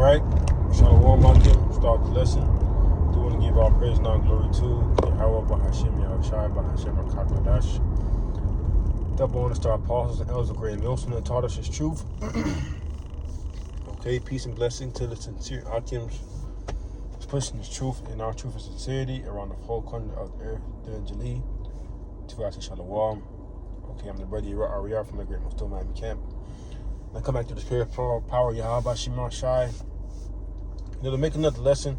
Alright, Shalom Akim, start the lesson. Do want to give all praise and all glory to Yahweh Bahashim Yahushai Bahashim HaKadosh. Double honor to our apostles and elders of great Milson that taught us his truth. Okay, peace and blessing to the sincere Akims pushing his truth and our truth and sincerity around the whole corner of the earth, the Anjali. To us, Shalom. Okay, I'm the brother Ariar from the Great Muslim Miami Camp. I come back to the spirit power Yahweh Shema Shai. To make another lesson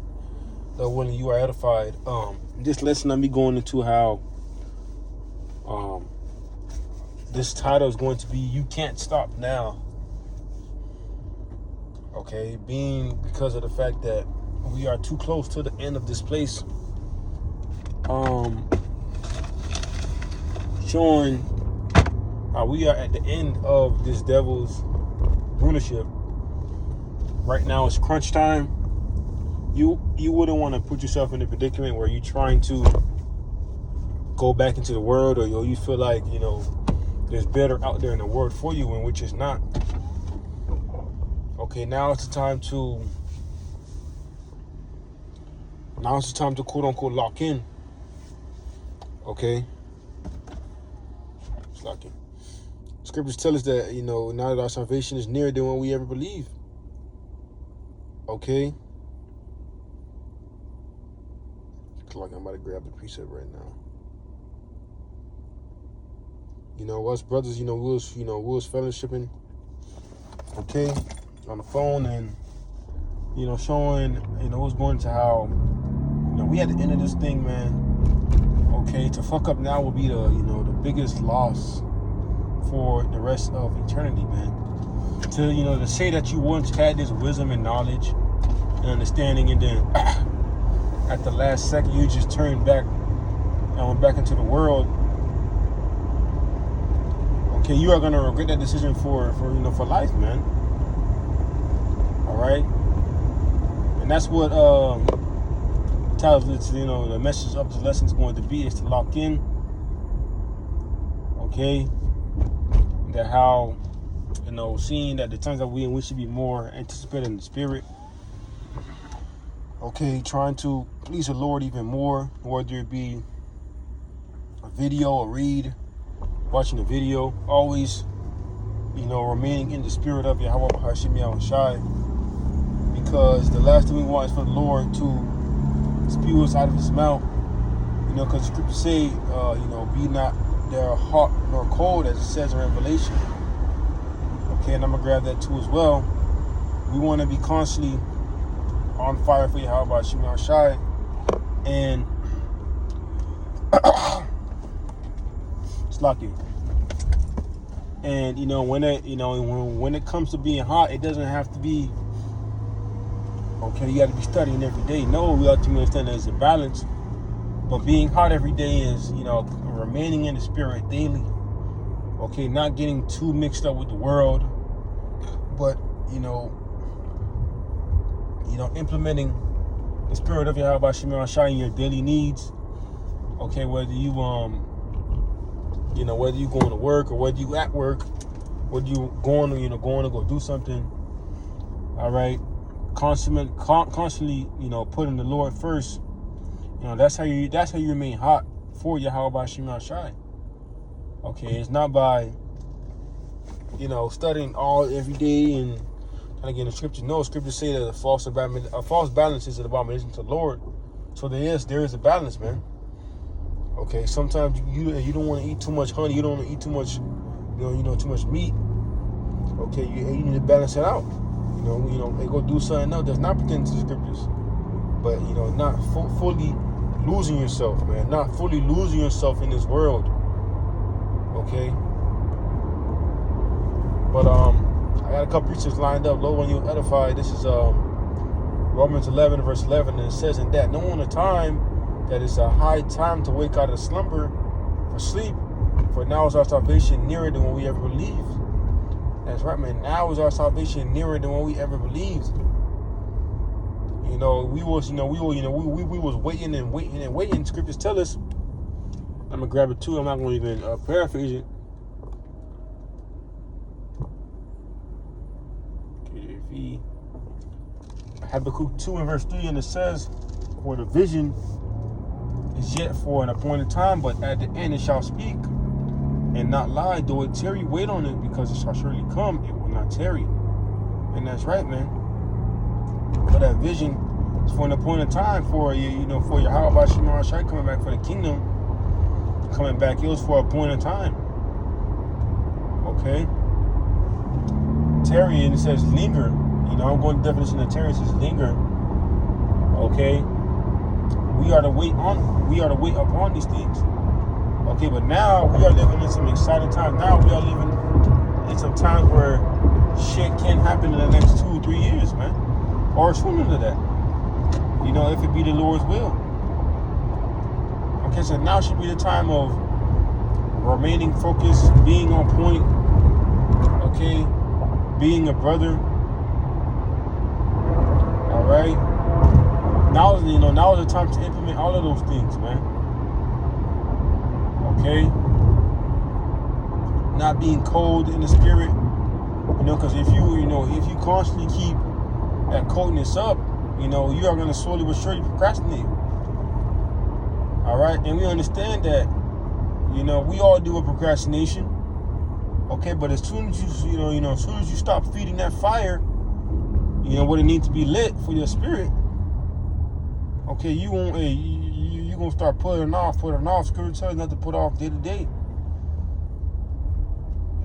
that when you are edified. This lesson I'm be going into how this title is going to be "You Can't Stop Now." Okay, because of the fact that we are too close to the end of this place. Showing how we are at the end of this devil's rulership. Right now it's crunch time. You wouldn't want to put yourself in a predicament where you're trying to go back into the world, or you feel like there's better out there in the world for you, and which is not. Okay, now it's the time to quote unquote lock in. Okay, it's lock in. Scriptures tell us that now that our salvation is nearer than what we ever believed. Okay. Like I'm about to grab the precept right now. Us brothers, we was fellowshipping, okay, on the phone, and showing, what's going to how, we at the end of this thing, man. Okay, to fuck up now will be the biggest loss for the rest of eternity, man. To say that you once had this wisdom and knowledge and understanding, and then at the last second you just turned back and went back into the world. Okay, you are gonna regret that decision for life, man. All right, and that's what tells us, the message of the lesson is going to be is to lock in. Okay, that how seeing that the times that we should be more anticipated in the spirit. Okay, trying to please the Lord even more, whether it be a video or read, watching a video, always, remaining in the spirit of Yahweh Bahashim Yahushai, because the last thing we want is for the Lord to spew us out of his mouth, because the scriptures say, be not there hot nor cold, as it says in Revelation. Okay, and I'm going to grab that too as well. We want to be constantly on fire for Yahweh Shema Shai, and it's lucky. And when it comes to being hot, it doesn't have to be okay. You got to be studying every day. No, we have to understand there's a balance. But being hot every day is remaining in the spirit daily. Okay, not getting too mixed up with the world, but implementing the spirit of Yahweh Shema Shai in your daily needs. Okay, whether you whether you going to work or whether you at work, whether you going to go do something. All right, constantly putting the Lord first. That's how you remain hot for Yahweh Shema Shai. Okay, it's not by studying every day and trying to get in the scripture. No, scriptures say that a false balance is an abomination to the Lord. So there is a balance, man. Okay, sometimes you don't want to eat too much honey. You don't want to eat too much, too much meat. Okay, you need to balance it out. They go do something else that's not pertaining to the scriptures. But not fully losing yourself, man. Not fully losing yourself in this world. Okay. But I got a couple preachers lined up. Lord, when you edify, this is Romans 11 verse 11, and it says, "In that knowing a time that is a high time to wake out of slumber for sleep, for now is our salvation nearer than what we ever believed." That's right, man. Now is our salvation nearer than what we ever believed. We was waiting and waiting and waiting. Scriptures tell us. I'm gonna grab it too. I'm not gonna even paraphrase it. KJV. Habakkuk 2 and verse 3, and it says, for the vision is yet for an appointed time, but at the end it shall speak and not lie. Though it tarry, wait on it, because it shall surely come, it will not tarry. And that's right, man. But that vision is for an appointed time, for you know, for your Yahweh Shema Shai coming back for the kingdom, coming back. It was for a appointed time. Okay. Tarry, and it says linger. You know, I'm going to the definition of tarry. It says linger. Okay. We are to wait upon these things. Okay, but now we are living in some exciting times. Now we are living in some times where shit can happen in the next 2-3 years, man. Or sooner than that. You know, if it be the Lord's will. Okay, so now should be the time of remaining focused, being on point, okay, being a brother. All right. Now is the time to implement all of those things, man. Okay. Not being cold in the spirit, you know, because if you constantly keep that coldness up, you know, you are going to slowly but surely procrastinate. All right, and we understand that, you know, we all do a procrastination. Okay, but as soon as as soon as you stop feeding that fire, you know, what it needs to be lit for your spirit. Okay, you gonna start putting off. Scripture tells us not to put off day to day.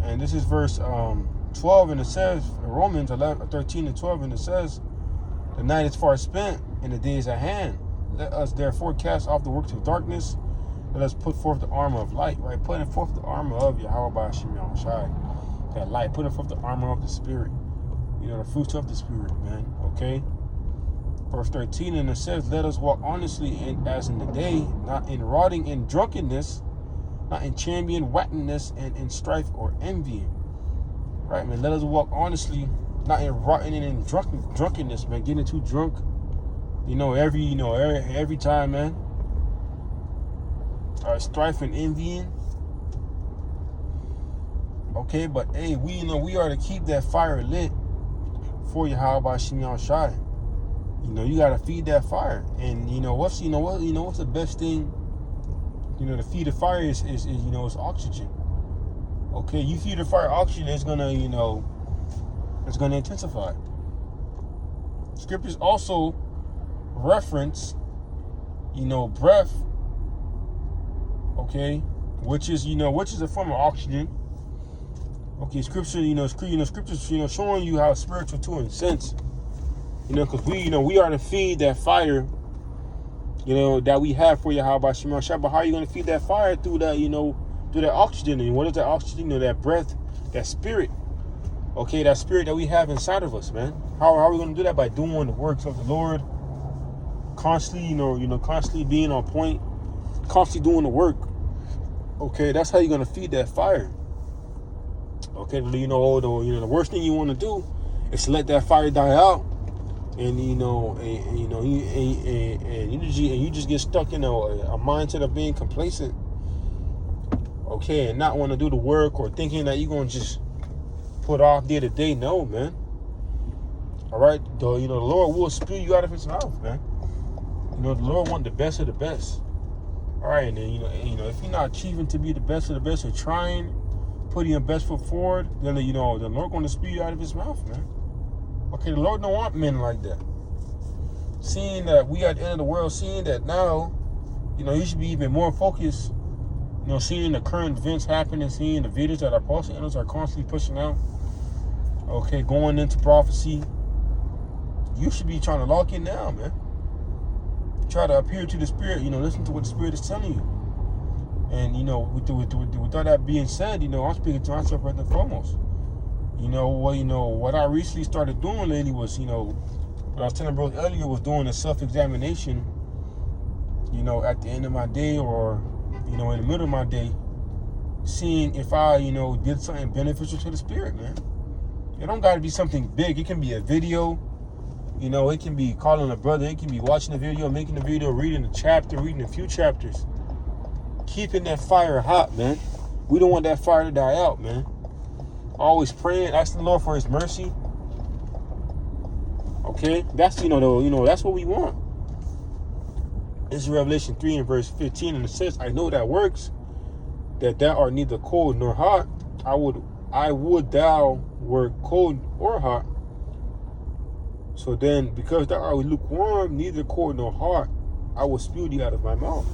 And this is verse 12, and it says, Romans 13 and 12, and it says, the night is far spent, and the day is at hand. Let us therefore cast off the works of darkness. Let us put forth the armor of light, right? Putting forth the armor of Yahweh Shema Shai. That light, putting forth the armor of the Spirit. You know, the fruits of the Spirit, man. Okay? Verse 13, and it says, let us walk honestly as in the day, not in rotting and drunkenness, not in champion wantonness and in strife or envying. Right, man? Let us walk honestly, not in rotting and in drunkenness, man. Getting too drunk, every time, man. Strife and envying. Okay, but hey, we are to keep that fire lit for Yahweh Shema Shai. You know, you gotta feed that fire. And what's the best thing, to feed the fire is oxygen. Okay, you feed the fire oxygen, it's gonna intensify. Scriptures also reference, breath, okay, which is a form of oxygen. Okay, scriptures, showing you how spiritual too in sense. Because we are to feed that fire, that we have for Yahweh Shema Shai. But how are you going to feed that fire? Through that, through that oxygen. And what is that oxygen? That breath, that spirit. Okay, that spirit that we have inside of us, man. How are we going to do that? By doing the works of the Lord. Constantly, constantly being on point. Constantly doing the work. Okay, that's how you're going to feed that fire. Okay, the worst thing you want to do is to let that fire die out. And you just get stuck in a mindset of being complacent, okay, and not want to do the work, or thinking that you're gonna just put off day to day. No, man. All right, the Lord will spew you out of His mouth, man. The Lord wants the best of the best. All right, and then if you're not achieving to be the best of the best, or trying, putting your best foot forward, then the Lord going to spew you out of His mouth, man. Okay, the Lord don't want men like that. Seeing that we are at the end of the world, seeing that now, you should be even more focused, seeing the current events happening, seeing the videos that our apostle angels are constantly pushing out, okay, going into prophecy. You should be trying to lock in now, man. Try to appear to the Spirit, listen to what the Spirit is telling you. And, with all that being said, I'm speaking to myself first and foremost. What I recently started doing lately was, what I was telling bro earlier, was doing a self-examination, at the end of my day, or, in the middle of my day, seeing if I, did something beneficial to the Spirit, man. It don't got to be something big. It can be a video, it can be calling a brother, it can be watching a video, making a video, reading a chapter, reading a few chapters. Keeping that fire hot, man. We don't want that fire to die out, man. Always praying, asking the Lord for His mercy. Okay, that's that's what we want. This is Revelation 3 and verse 15, and it says, "I know that works, that thou art neither cold nor hot. I would thou were cold or hot. So then, because thou art lukewarm, neither cold nor hot, I will spew thee out of my mouth."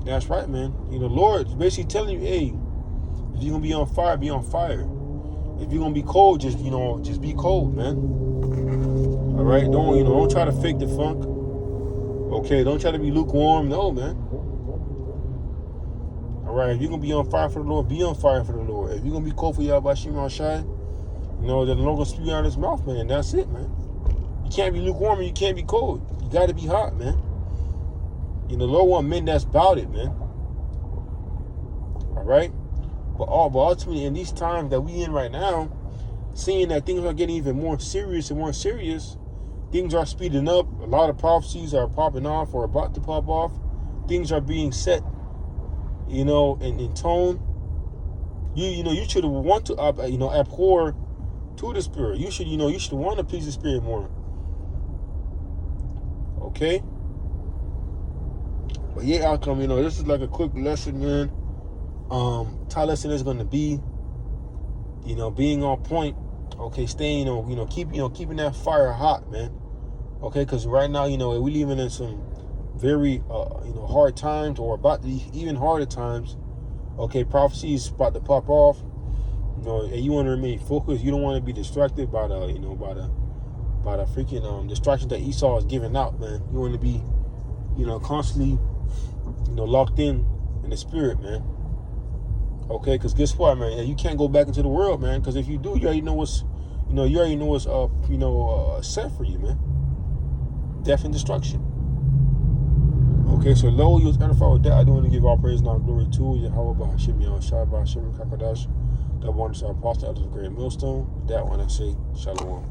That's right, man. Lord is basically telling you, hey, if you're gonna be on fire, be on fire. If you're gonna be cold, just be cold, man. All right, don't try to fake the funk. Okay, don't try to be lukewarm. No, man. All right, if you're gonna be on fire for the Lord, be on fire for the Lord. If you're gonna be cold for Yahweh Shimon Shai, then the Lord gonna spew out his mouth, man. That's it, man. You can't be lukewarm and you can't be cold. You gotta be hot, man. The Lord want men that's about it, man. All right, but ultimately, in these times that we in right now, seeing that things are getting even more serious and more serious, things are speeding up. A lot of prophecies are popping off or about to pop off. Things are being set, in tone. You should want to abhor to the Spirit. You should want to please the Spirit more. Okay. But yeah, outcome. This is like a quick lesson, man. Top lesson is going to be, being on point. Okay, staying, keeping that fire hot, man. Okay, because right now, we're living in some very, hard times, or about to be even harder times. Okay, prophecy is about to pop off. And you want to remain focused. You don't want to be distracted by the freaking distractions that Esau is giving out, man. You want to be, constantly, locked in the Spirit, man. Okay, because guess what, man? You can't go back into the world, man. Because if you do, you already know what's set for you, man. Death and destruction. Okay, so Lo, you was edified with that. I do want to give all praise and all glory to Yahweh Bahashim Yahushua Bahashim Kakadash, the one apostle of the great millstone. With that one, I say Shalom.